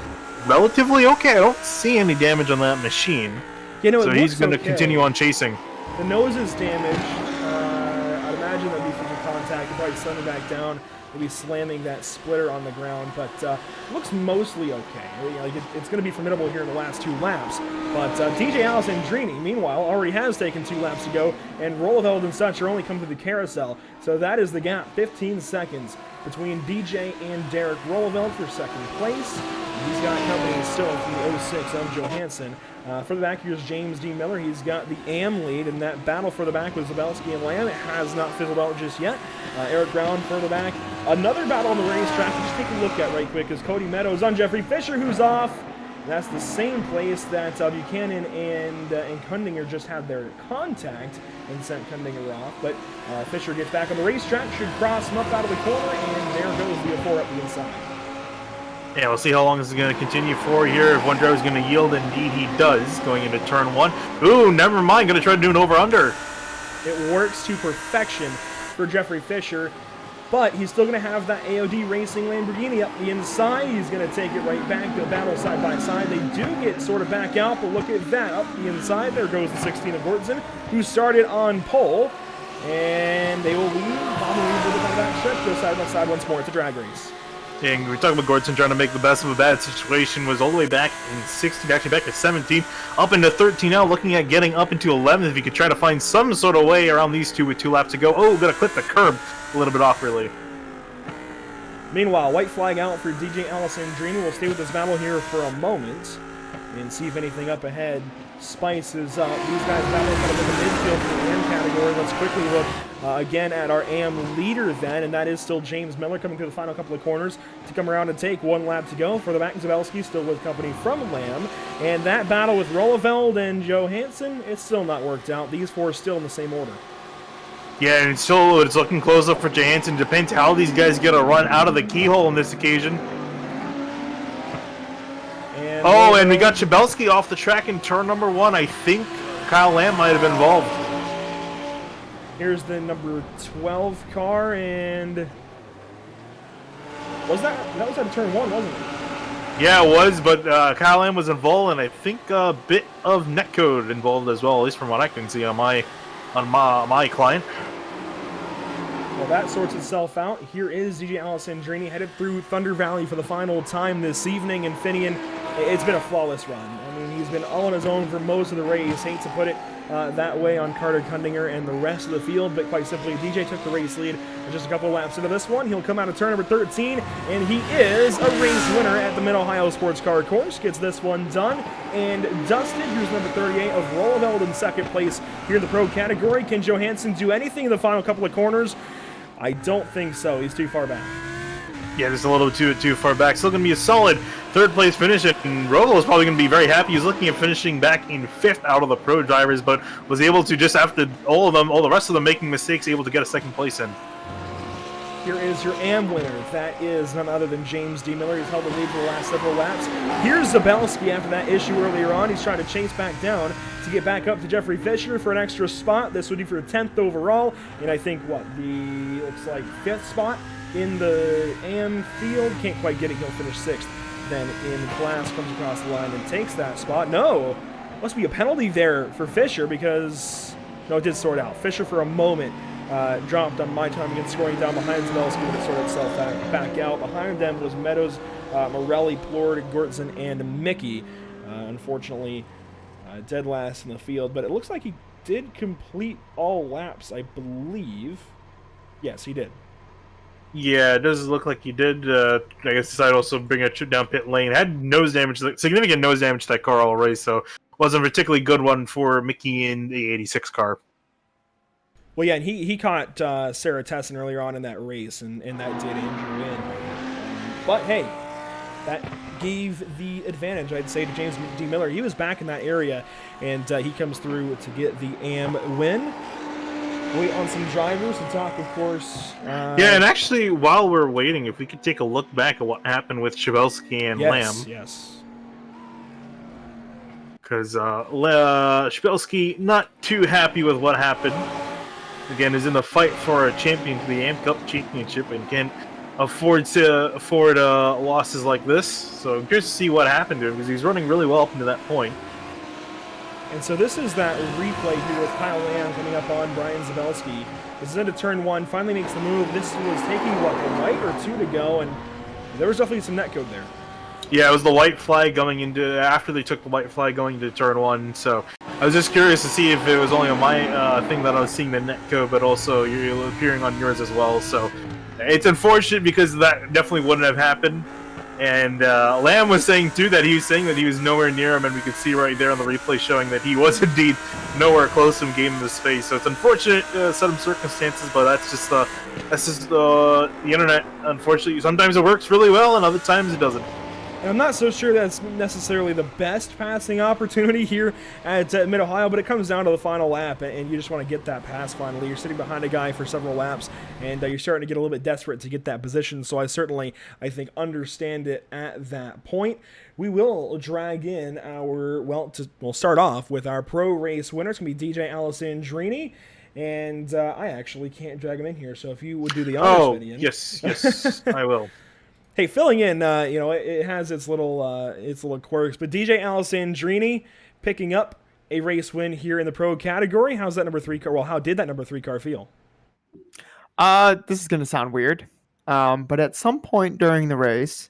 relatively okay. I don't see any damage on that machine. So he's going to continue on chasing. The nose is damaged. I'd imagine that'd be from the contact. He'll probably slam it back down. He'll be slamming that splitter on the ground, but looks mostly okay. It's going to be formidable here in the last 2 laps. But DJ Alessandrini, meanwhile, already has taken 2 laps to go, and Rolleveld and such are only come to the carousel. So that is the gap, 15 seconds between DJ and Derek Rolleveld for 2nd place. He's got company still from the 06 of Johansson. For the back, here's James D. Miller. He's got the AM lead, and that battle for the back with Zabelski and Lamb. It has not fizzled out just yet. Eric Brown further back. Another battle on the racetrack. Just take a look at right quick is Cody Meadows on Jeffrey Fisher, who's off. That's the same place that Buchanan and Kundinger just had their contact and sent Kundinger off. But Fisher gets back on the racetrack, should cross him up out of the corner, and there goes the 4 up the inside. Yeah, we'll see how long this is going to continue for here. If one driver is going to yield, indeed he does, going into turn 1. Ooh, never mind. Going to try to do an over-under. It works to perfection for Jeffrey Fisher, but he's still going to have that AOD Racing Lamborghini up the inside. He's going to take it right back. They'll battle side by side. They do get sort of back out, but look at that. Up the inside, there goes the 16 of Gordon, who started on pole, and they will leave. Probably leave with the back stretch, go side by side once more. It's a drag race. And we're talking about Gordon trying to make the best of a bad situation. Was all the way back in 16, actually back to 17, up into 13 now, looking at getting up into 11 if he could try to find some sort of way around these two with 2 laps to go. Oh, gonna clip the curb a little bit awkwardly. Meanwhile, white flag out for DJ Alessandrini. We'll stay with this battle here for a moment. and see if anything up ahead spices up. These guys battling kind of in the midfield for the AM category. Let's quickly look again at our AM leader then, and that is still James Miller coming through the final couple of corners to come around and take 1 lap to go. For the back, Zabelski still with company from Lamb, and that battle with Rolleveld and Johansson, it's still not worked out. These 4 are still in the same order. Yeah, and it's looking close up for Johansson. Depends how these guys get a run out of the keyhole on this occasion. And we got Chabelski off the track in turn number 1. I think Kyle Lamb might have been involved. Here's the number 12 car, and was that was at turn 1, wasn't it? Yeah, it was, but Kyle Lamb was involved, and I think a bit of netcode involved as well, at least from what I can see on my client. Well, that sorts itself out. Here is DJ Alessandrini headed through Thunder Valley for the final time this evening, and Finian, it's been a flawless run. I mean, he's been all on his own for most of the race. Hate to put it that way on Carter Kundinger and the rest of the field, but quite simply, DJ took the race lead just a couple laps into this one. He'll come out of turn number 13, and he is a race winner at the Mid-Ohio Sports Car Course. Gets this one done, and dusted. Here's number 38 of Rolleveld in second place here in the pro category. Can Johansson do anything in the final couple of corners? I don't think so. He's too far back. Yeah, just a little too far back. Still going to be a solid third-place finish, and Rovo is probably going to be very happy. He's looking at finishing back in 5th out of the pro drivers, but was able to, just after all the rest of them making mistakes, able to get a 2nd place in. Here is your AM winner. That is none other than James D. Miller. He's held the lead for the last several laps. Here's Zabelski after that issue earlier on. He's trying to chase back down to get back up to Jeffrey Fisher for an extra spot. This would be for 10th overall, and I think, looks like 5th spot in the AM field. Can't quite get it. He'll finish 6th. Then in class, comes across the line and takes that spot. No, must be a penalty there for Fisher because, no, it did sort out. Fisher for a moment dropped on my time against scoring down behind Zabelski, but it sorted itself back out. Behind them was Meadows, Morelli, Plord, Gortzen, and Mickey. Unfortunately, dead last in the field, but it looks like he did complete all laps, I believe. Yes, he did. Yeah, it does look like he did. I guess decided also bring a trip down pit lane. Had nose damage, significant nose damage to that car all race, so wasn't a particularly good one for Mickey in the 86 car. Well, yeah, and he caught Sarah Tesson earlier on in that race, and that did injure in. But hey, that gave the advantage, I'd say, to James D. Miller. He was back in that area, and he comes through to get the AM win. Wait on some drivers to talk, of course. Yeah, and actually, while we're waiting, if we could take a look back at what happened with Chabelski and Lamb. Yes. Because Chabelski not too happy with what happened. Again, is in the fight for a champion for the AM Cup championship and can't afford losses like this. So I'm curious to see what happened to him because he's running really well up into that point. And so this is that replay here with Kyle Lamb coming up on Brian Zabelski. This is into turn 1, finally makes the move. This was taking, a right or 2 to go, and there was definitely some netcode there. Yeah, it was the white flag going into, after they took the white flag going into turn 1, so I was just curious to see if it was only on my thing that I was seeing the netcode, but also you're appearing on yours as well, so it's unfortunate because that definitely wouldn't have happened. And Lamb was saying too that he was nowhere near him, and we could see right there on the replay showing that he was indeed nowhere close to him gaining the space. So it's unfortunate set of circumstances, but that's just the internet. Unfortunately, sometimes it works really well, and other times it doesn't. And I'm not so sure that's necessarily the best passing opportunity here at Mid-Ohio, but it comes down to the final lap, and you just want to get that pass finally. You're sitting behind a guy for several laps, and you're starting to get a little bit desperate to get that position, so I think, understand it at that point. We will drag in we'll start off with our pro race winner. It's going to be DJ Alessandrini, and I actually can't drag him in here, so if you would do the honors, Vivian. Yes, I will. Hey, filling in, it has its little quirks, but DJ Alessandrini picking up a race win here in the pro category. How's that number 3 car? Well, how did that number 3 car feel? This is gonna sound weird, but at some point during the race,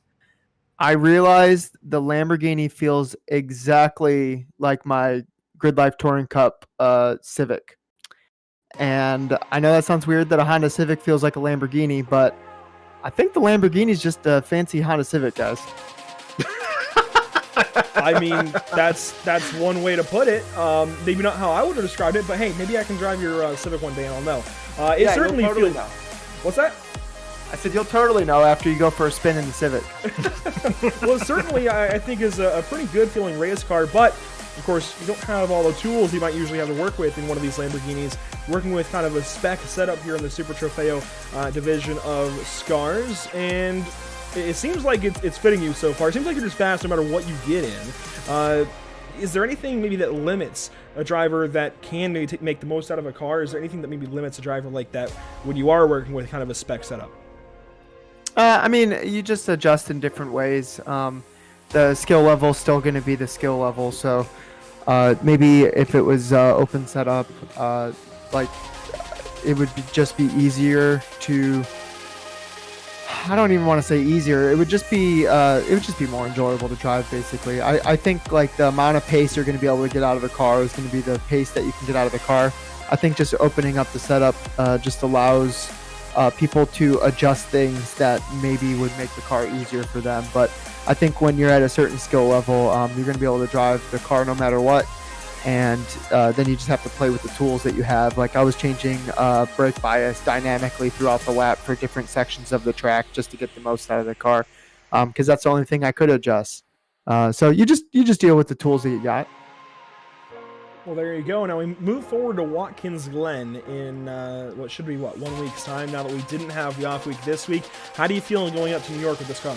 I realized the Lamborghini feels exactly like my Grid Life Touring Cup Civic, and I know that sounds weird that a Honda Civic feels like a Lamborghini, but I think the Lamborghini is just a fancy Honda Civic, guys. I mean, that's one way to put it. Maybe not how I would have described it, but hey, maybe I can drive your Civic one day and I'll know. It certainly totally feels. know. What's that? I said you'll totally know after you go for a spin in the Civic. Well, certainly I think is a pretty good feeling race car, but of course you don't have all the tools you might usually have to work with in one of these Lamborghinis. Working with kind of a spec setup here in the Super Trofeo division of SCRS, and it seems like it's fitting you so far. It seems like you're just fast no matter what you get in. Is there anything maybe that limits a driver that can maybe make the most out of a car? Is there anything that maybe limits a driver like that when you are working with kind of a spec setup? I mean, you just adjust in different ways. The skill level is still going to be the skill level. So maybe if it was open setup, like it would just be easier to. I don't even want to say easier. It would just be more enjoyable to drive. Basically, I think like the amount of pace you're going to be able to get out of the car is going to be the pace that you can get out of the car. I think just opening up the setup just allows people to adjust things that maybe would make the car easier for them. But I think when you're at a certain skill level, you're going to be able to drive the car no matter what. And then you just have to play with the tools that you have. Like I was changing brake bias dynamically throughout the lap for different sections of the track just to get the most out of the car, because that's the only thing I could adjust. So you just deal with the tools that you got. Well, there you go. Now we move forward to Watkins Glen in what should be 1 week's time. Now that we didn't have the off week this week, how do you feel going up to New York with this car?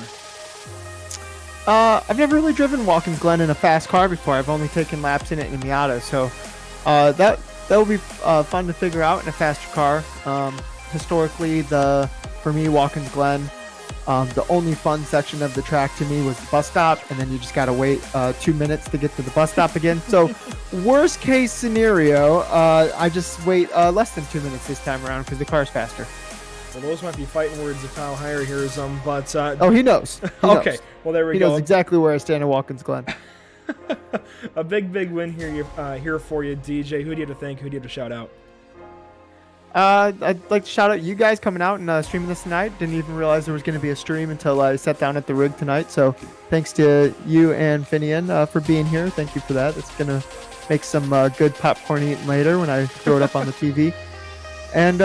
I've never really driven Watkins Glen in a fast car before. I've only taken laps in it in a Miata, so that will be fun to figure out in a faster car. Historically, for me, Watkins Glen, the only fun section of the track to me was the bus stop, and then you just gotta wait 2 minutes to get to the bus stop again. So, worst case scenario, I just wait less than 2 minutes this time around because the car's faster. Well, those might be fighting words if Kyle Heyer hears them, but... oh, he knows. Okay, well, there we go. He knows exactly where I stand at Watkins Glen. A big win here for you, DJ. Who do you have to thank? Who do you have to shout out? I'd like to shout out you guys coming out and streaming this tonight. Didn't even realize there was going to be a stream until I sat down at the rig tonight. So thanks to you and Finian for being here. Thank you for that. It's going to make some good popcorn eating later when I throw it up on the TV. And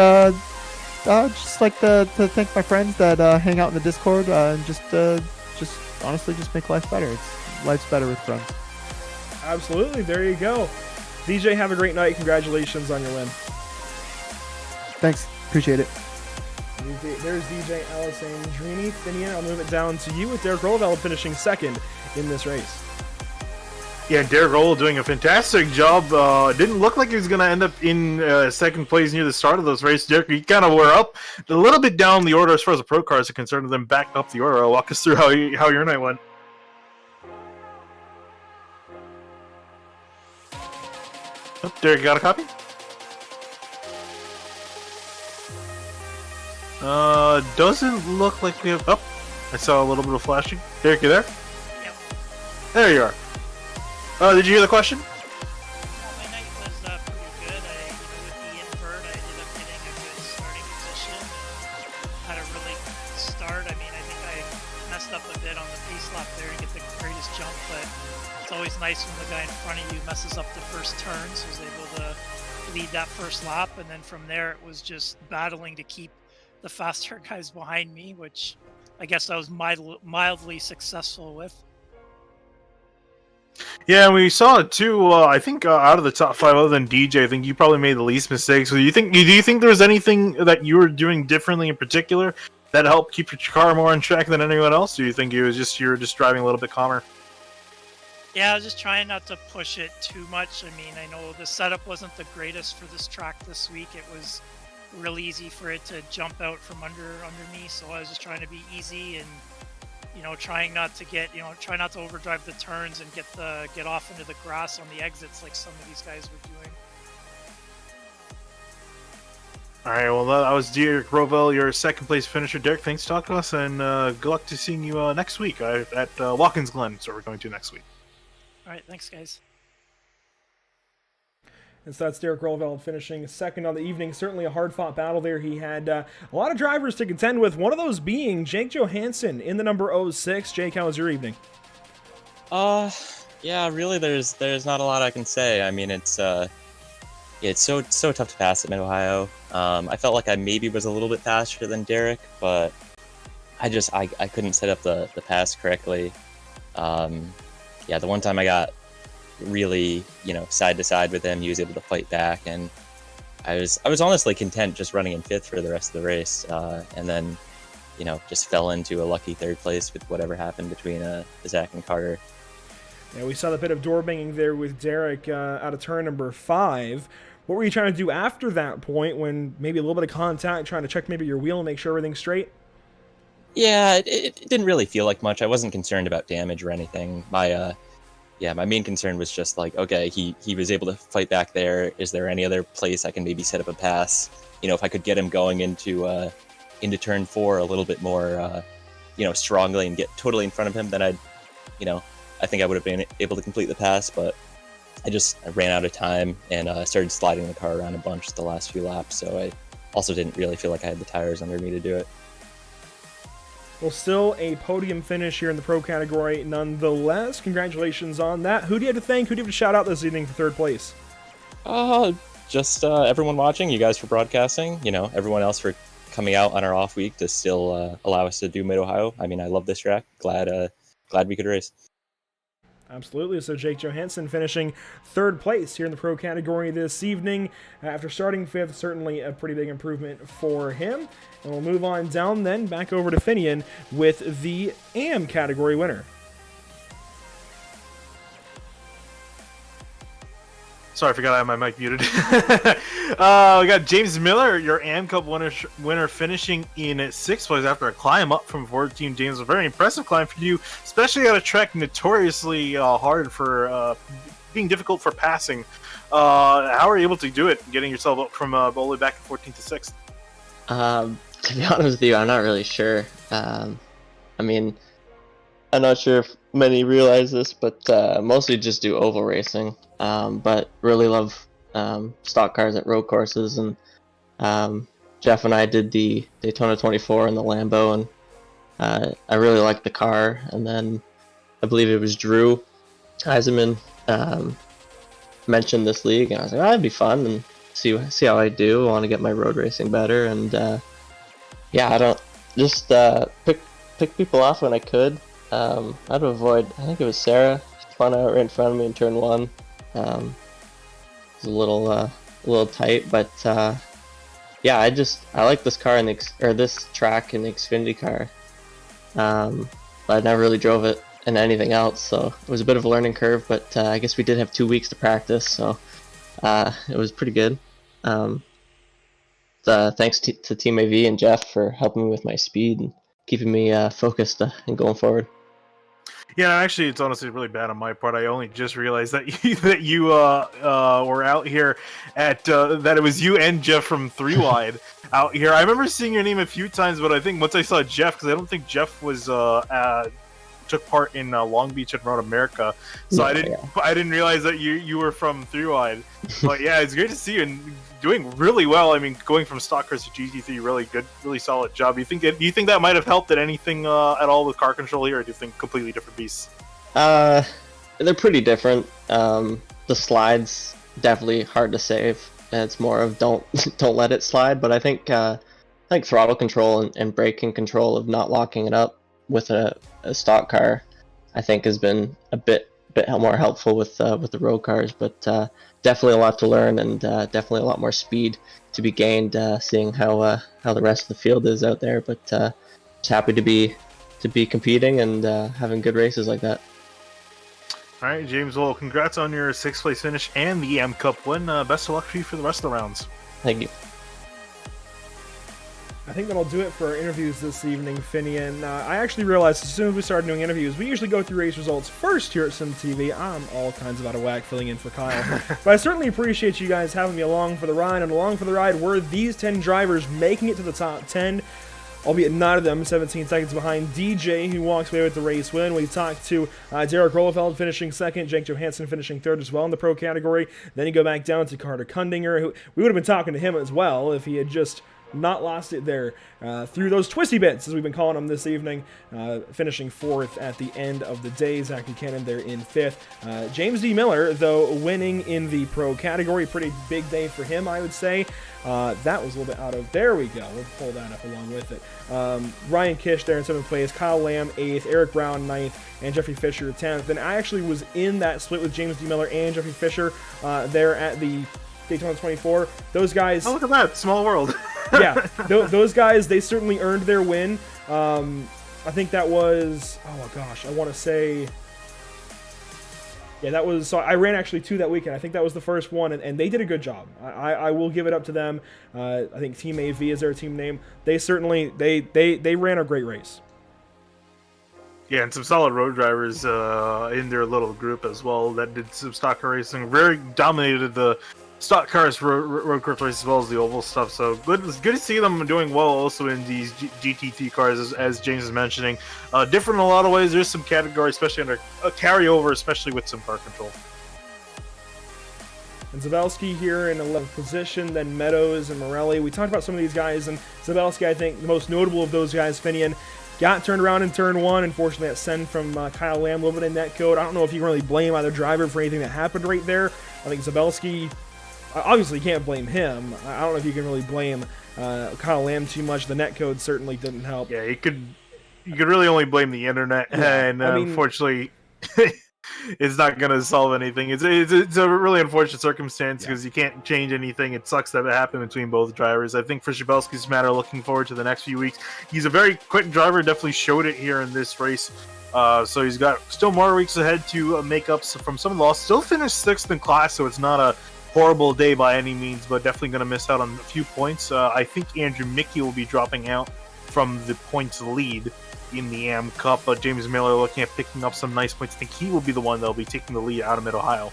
just like to thank my friends that hang out in the Discord and just honestly just make life better. Life's better with friends. Absolutely. There you go. DJ, have a great night. Congratulations on your win. Thanks. Appreciate it. There's DJ Alessandrini. Finian, I'll move it down to you with Derek Rolleveld finishing second in this race. Yeah, Derek Roll doing a fantastic job. Didn't look like he was going to end up in second place near the start of those races. Derek, you kind of were up a little bit down the order as far as the pro cars are concerned, and then back up the order. Walk us through how your night went. Oh, Derek, you got a copy? Doesn't look like we have... Oh, I saw a little bit of flashing. Derek, you there? Yep. There you are. Did you hear the question? Well, my night was pretty good. With the invert, I ended up getting a good starting position and had a really good start. I mean, I think I messed up a bit on the pace lap there to get the greatest jump, but it's always nice when the guy in front of you messes up the first turn, so I was able to lead that first lap, and then from there it was just battling to keep the faster guys behind me, which I guess I was mildly successful with. Yeah, we saw it too. I think out of the top five, other than DJ, I think you probably made the least mistakes. So do you think there was anything that you were doing differently in particular that helped keep your car more on track than anyone else? Or do you think it was just you're just driving a little bit calmer? Yeah, I was just trying not to push it too much. I mean, I know the setup wasn't the greatest for this track this week. It was really easy for it to jump out from under me, so I was just trying to be easy and trying not to overdrive the turns and get off into the grass on the exits like some of these guys were doing. All right, well, that was Derek Rovell, your second place finisher. Derek, thanks for talking to us, and good luck to seeing you next week at Watkins Glen. So we're going to next week. All right, thanks, guys. And so that's Derek Rolleveld finishing second on the evening. Certainly a hard-fought battle there. He had a lot of drivers to contend with, one of those being Jake Johansson in the number 06. Jake, how was your evening? Yeah, really, there's not a lot I can say. I mean, it's so tough to pass at Mid Ohio. I felt like I maybe was a little bit faster than Derek, but I couldn't set up the pass correctly. Yeah, the one time I got really, side to side with him, he was able to fight back, and I was honestly content just running in fifth for the rest of the race, and then, just fell into a lucky third place with whatever happened between Zach and Carter. Yeah, we saw the bit of door banging there with Derek out of turn number 5. What were you trying to do after that point when maybe a little bit of contact, trying to check maybe your wheel and make sure everything's straight? Yeah, it didn't really feel like much. I wasn't concerned about damage or anything. My main concern was just like, okay, he was able to fight back there. Is there any other place I can maybe set up a pass? If I could get him going into turn 4 a little bit more, strongly and get totally in front of him, then I think I would have been able to complete the pass. But I ran out of time and started sliding the car around a bunch the last few laps. So I also didn't really feel like I had the tires under me to do it. Well, still a podium finish here in the pro category nonetheless. Congratulations on that. Who do you have to thank? Who do you have to shout out this evening for third place? Just everyone watching, you guys for broadcasting, everyone else for coming out on our off week to still allow us to do Mid Ohio. I mean, I love this track. Glad we could race. Absolutely. So Jake Johansson finishing third place here in the pro category this evening. After starting fifth, certainly a pretty big improvement for him. And we'll move on down then back over to Finian with the AM category winner. Sorry, I forgot I had my mic muted. We got James Miller, your AM Cup winner, finishing in 6th place after a climb up from 14. James, a very impressive climb for you, especially at a track notoriously hard for being difficult for passing. How are you able to do it, getting yourself up from all the way back in 14th to 6th? To be honest with you, I'm not really sure. I mean, I'm not sure if many realize this, but mostly just do oval racing. But really love stock cars at road courses, and Jeff and I did the Daytona 24 in the Lambo, and I really liked the car. And then I believe it was Drew Eisenman mentioned this league, and I was like, oh, that'd be fun, and see how I do. I want to get my road racing better, and I don't just pick people off when I could. I'd avoid. I think it was Sarah. She spun out right in front of me in turn 1. It was a little tight, but I like this car this track in the Xfinity car. But I never really drove it in anything else, so it was a bit of a learning curve. But I guess we did have 2 weeks to practice, so it was pretty good. Thanks to Team AV and Jeff for helping me with my speed and keeping me focused and going forward. Yeah, actually, it's honestly really bad on my part. I only just realized that you were out here at that it was you and Jeff from 3 Wide out here. I remember seeing your name a few times, but I think once I saw Jeff, because I don't think Jeff was took part in Long Beach and Road America, so I didn't realize that you were from 3 Wide. But yeah, it's great to see you and doing really well. I mean, going from stock cars to GT3, really good, really solid job. Do you think that might have helped at anything at all with car control here, or do you think completely different beasts? They're pretty different. The slides definitely hard to save. It's more of don't let it slide. But I think throttle control and braking control of not locking it up with a stock car, I think has been a bit more helpful with the road cars. But definitely a lot to learn, and definitely a lot more speed to be gained, seeing how the rest of the field is out there. But just happy to be competing and having good races like that. All right, James. Well, congrats on your 6th place finish and the AM Cup win. Best of luck for you for the rest of the rounds. Thank you. I think that'll do it for our interviews this evening, Finian. I actually realized as soon as we started doing interviews, we usually go through race results first here at SimTV. I'm all kinds of out of whack filling in for Kyle. But I certainly appreciate you guys having me along for the ride. And along for the ride were these 10 drivers making it to the top 10, albeit none of them 17 seconds behind DJ, who walks away with the race win. We talked to Derek Rollefeld finishing 2nd, Jake Johansson finishing 3rd as well in the pro category. Then you go back down to Carter Kundinger, who we would have been talking to him as well if he had just not lost it there through those twisty bits, as we've been calling them this evening, finishing 4th at the end of the day. Zach Buchanan there in 5th. James D. Miller, though, winning in the pro category. Pretty big day for him, I would say. That was a little bit out of, there we go, we'll pull that up along with it. Ryan Kish there in 7th place, Kyle Lamb 8th, Eric Brown 9th, and Jeffrey Fisher 10th. And I actually was in that split with James D. Miller and Jeffrey Fisher there at the Daytona 24. Those guys... Oh, look at that, small world. Yeah, those guys, they certainly earned their win. I think that was, oh my gosh, I want to say... Yeah, that was, so I ran actually 2 that weekend. I think that was the first one, and they did a good job. I will give it up to them. I think Team AV is their team name. They certainly, they ran a great race. Yeah, and some solid road drivers in their little group as well that did some stock car racing. Very dominated the stock cars road course race as well as the oval stuff. So good, it's good to see them doing well also in these GT3 cars, as James is mentioning. Different in a lot of ways. There's some category, especially under a carryover, especially with some car control. And Zabelski here in 11th position, then Meadows and Morelli. We talked about some of these guys, and Zabelski, I think, the most notable of those guys, Finian, got turned around in turn 1. Unfortunately, that send from Kyle Lamb, a little bit of net code. I don't know if you can really blame either driver for anything that happened right there. I think Zabelski, obviously you can't blame him. I don't know if you can really blame Kyle Lamb too much. The net code certainly didn't help. Yeah, you could really only blame the internet, yeah, and unfortunately, it's not going to solve anything. It's a really unfortunate circumstance because you can't change anything. It sucks that it happened between both drivers. I think for Shabelski's matter, looking forward to the next few weeks. He's a very quick driver, definitely showed it here in this race. So he's got still more weeks ahead to make up from some of the loss. Still finished 6th in class, so it's not a horrible day by any means, but definitely going to miss out on a few points. I think Andrew Mickey will be dropping out from the points lead in the AM Cup, but James Miller looking at picking up some nice points. I think he will be the one that will be taking the lead out of Mid-Ohio.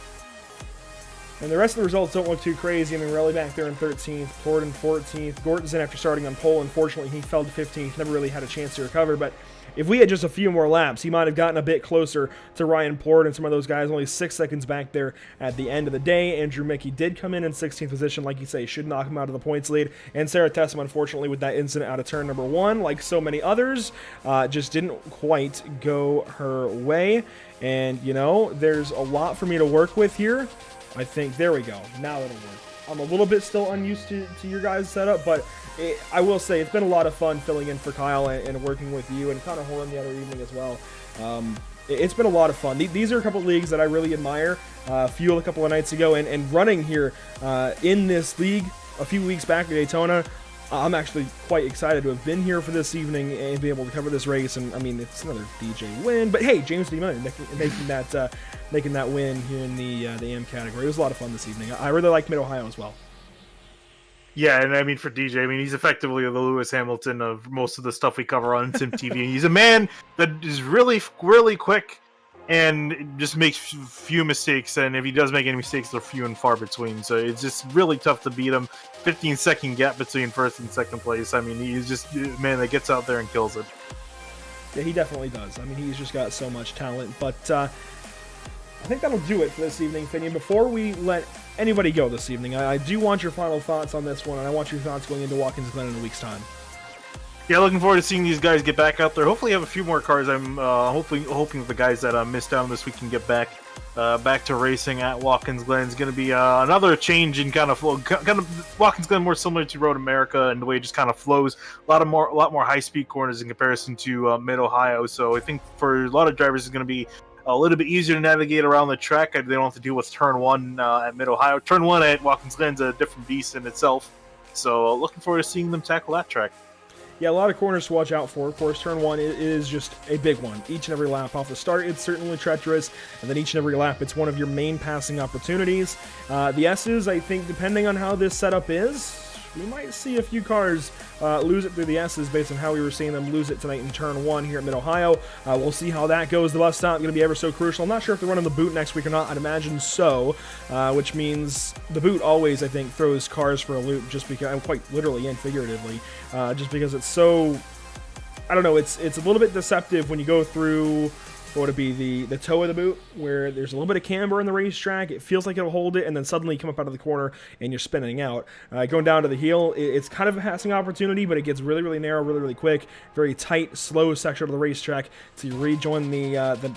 And the rest of the results don't look too crazy. I mean, Relly back there in 13th, Ford in 14th. Gortonson, after starting on pole, unfortunately, he fell to 15th. Never really had a chance to recover, but if we had just a few more laps, he might have gotten a bit closer to Ryan Plord and some of those guys, only 6 seconds back there at the end of the day. Andrew Mickey did come in 16th position, like you say, should knock him out of the points lead. And Sarah Tessem, unfortunately, with that incident out of turn number 1, like so many others, just didn't quite go her way. And, you know, there's a lot for me to work with here. I think, there we go, now it'll work. I'm a little bit still unused to your guys' setup, but I will say it's been a lot of fun filling in for Kyle and working with you and Connor Horan the other evening as well. It's been a lot of fun. These are a couple leagues that I really admire. Fuel a couple of nights ago and running here in this league a few weeks back at Daytona. I'm actually quite excited to have been here for this evening and be able to cover this race. And I mean, it's another DJ win, but hey, James D. Miller making that win here in the AM category. It was a lot of fun this evening. I really like Mid-Ohio as well. Yeah, and I mean for DJ, I mean he's effectively the Lewis Hamilton of most of the stuff we cover on Sim TV. He's a man that is really, really quick and just makes few mistakes. And if he does make any mistakes, they're few and far between. So it's just really tough to beat him. 15-second gap between 1st and 2nd place. I mean, he's just a man that gets out there and kills it. Yeah, he definitely does. I mean, he's just got so much talent. But I think that'll do it for this evening, Finian. Before we let anybody go this evening, I do want your final thoughts on this one, and I want your thoughts going into Watkins Glen in a week's time. Yeah, looking forward to seeing these guys get back out there. Hopefully have a few more cars. I'm hoping that the guys that missed out on this week can get back to racing at Watkins Glen. It's going to be another change in kind of Watkins Glen, more similar to Road America and the way it just kind of flows. A lot more high-speed corners in comparison to Mid-Ohio. So I think for a lot of drivers, it's going to be a little bit easier to navigate around the track. They don't have to deal with turn 1 at Mid-Ohio. Turn 1 at Watkins Glen is a different beast in itself. So looking forward to seeing them tackle that track. Yeah, a lot of corners to watch out for. Of course, turn 1 is just a big one. Each and every lap off the start, it's certainly treacherous, and then each and every lap, it's one of your main passing opportunities. The S's, I think, depending on how this setup is, we might see a few cars lose it through the S's based on how we were seeing them lose it tonight in turn 1 here at Mid-Ohio. We'll see how that goes. The bus stop is going to be ever so crucial. I'm not sure if they're running the boot next week or not. I'd imagine so, which means the boot always, I think, throws cars for a loop just because, quite literally and figuratively, just because it's so, I don't know, it's a little bit deceptive when you go through what would it be, the toe of the boot, where there's a little bit of camber in the racetrack. It feels like it'll hold it, and then suddenly you come up out of the corner and you're spinning out. Going down to the heel, it's kind of a passing opportunity, but it gets really, really narrow, really, really quick. Very tight, slow section of the racetrack to rejoin the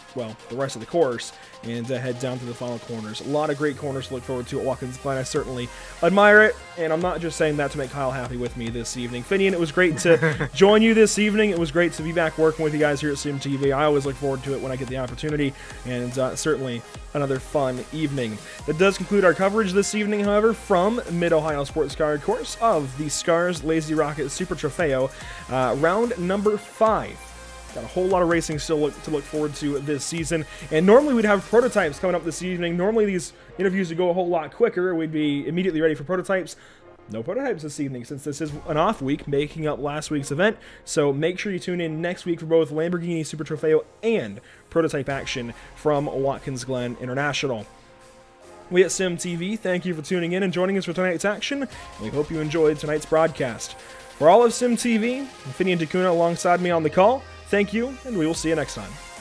rest of the course and head down to the final corners. A lot of great corners to look forward to at Watkins Glen. I certainly admire it, and I'm not just saying that to make Kyle happy with me this evening. Finian, it was great to join you this evening. It was great to be back working with you guys here at SimTV. I always look forward to it when I get the opportunity, and certainly another fun evening. That does conclude our coverage this evening, however, from Mid-Ohio Sports Car Course of the SCRS LazyRocket Super Trofeo, round number 5. Got a whole lot of racing still to look forward to this season. And normally we'd have prototypes coming up this evening. Normally these interviews would go a whole lot quicker. We'd be immediately ready for prototypes. No prototypes this evening since this is an off week, making up last week's event. So make sure you tune in next week for both Lamborghini Super Trofeo and prototype action from Watkins Glen International. We at SimTV thank you for tuning in and joining us for tonight's action. We hope you enjoyed tonight's broadcast. For all of SimTV, Finian Takuna alongside me on the call, thank you, and we will see you next time.